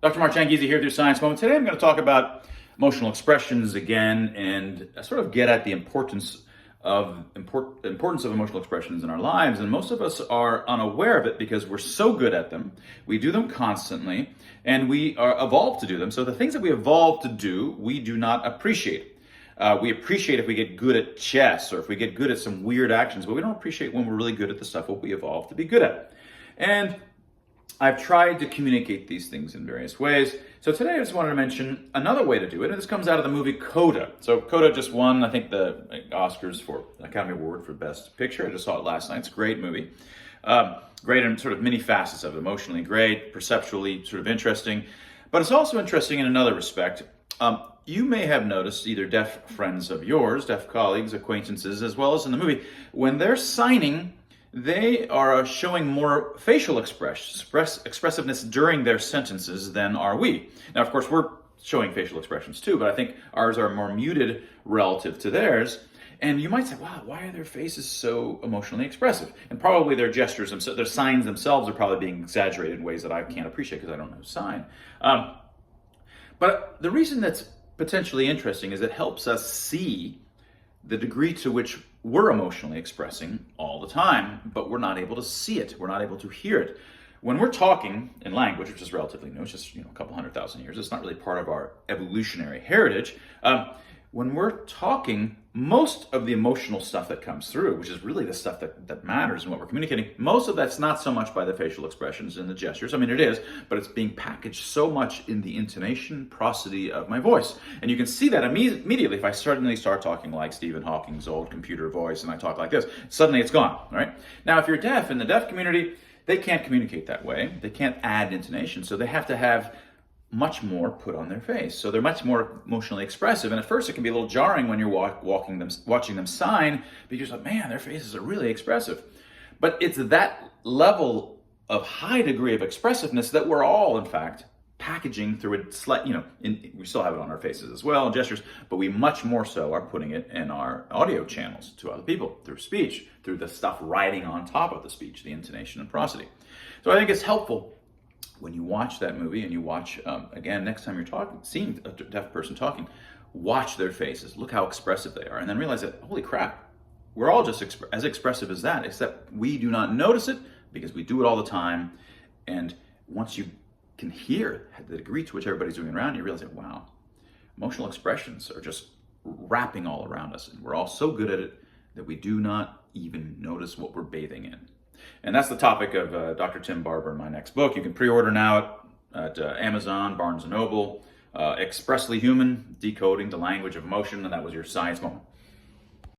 Dr. Mark Changizi here through Science Moment. Today I'm going to talk about emotional expressions again and sort of get at the importance of emotional expressions in our lives. And most of us are unaware of it because we're so good at them. We do them constantly and we are evolved to do them. So the things that we evolved to do, we do not appreciate. We appreciate if we get good at chess or if we get good at some weird actions, but we don't appreciate when we're really good at the stuff what we evolved to be good at. And I've tried to communicate these things in various ways. So today I just wanted to mention another way to do it, and this comes out of the movie Coda. So Coda just won, I think, the Oscars for Academy Award for Best Picture. I just saw it last night. It's a great movie. Great in sort of many facets of it. Emotionally great, perceptually sort of interesting. But it's also interesting in another respect. You may have noticed, either deaf friends of yours, deaf colleagues, acquaintances, as well as in the movie, when they're signing, they are showing more facial expressiveness during their sentences than are we. Now, of course, we're showing facial expressions too, but I think ours are more muted relative to theirs. And you might say, wow, why are their faces so emotionally expressive? And probably their gestures, their signs themselves are probably being exaggerated in ways that I can't appreciate because I don't know sign. But the reason that's potentially interesting is it helps us see the degree to which we're emotionally expressing all the time, but we're not able to see it. We're not able to hear it. When we're talking in language, which is relatively new, it's just a couple 100,000 years, it's not really part of our evolutionary heritage. When we're talking, most of the emotional stuff that comes through, which is really the stuff that matters in what we're communicating, most of that's not so much by the facial expressions and the gestures. I mean, it is, but it's being packaged so much in the intonation, prosody of my voice. And you can see that immediately if I suddenly start talking like Stephen Hawking's old computer voice and I talk like this, suddenly it's gone, all right? Now, if you're deaf, in the deaf community, they can't communicate that way. They can't add intonation, so they have to have much more put on their face. So they're much more emotionally expressive. And at first it can be a little jarring when you're watching them sign because you're like, man, their faces are really expressive. But it's that level of high degree of expressiveness that we're all, in fact, packaging through a slight, we still have it on our faces as well, gestures, but we much more so are putting it in our audio channels to other people through speech, through the stuff riding on top of the speech, the intonation and prosody. So I think it's helpful when you watch that movie and you watch, again, next time you're seeing a deaf person talking, watch their faces, look how expressive they are, and then realize that, holy crap, we're all just as expressive as that, except we do not notice it because we do it all the time. And once you can hear the degree to which everybody's doing around you, realize that, wow, emotional expressions are just wrapping all around us. And we're all so good at it that we do not even notice what we're bathing in. And that's the topic of Dr. Tim Barber in my next book. You can pre-order now at Amazon, Barnes & Noble, Expressly Human, Decoding the Language of Emotion, and that was your Science Moment.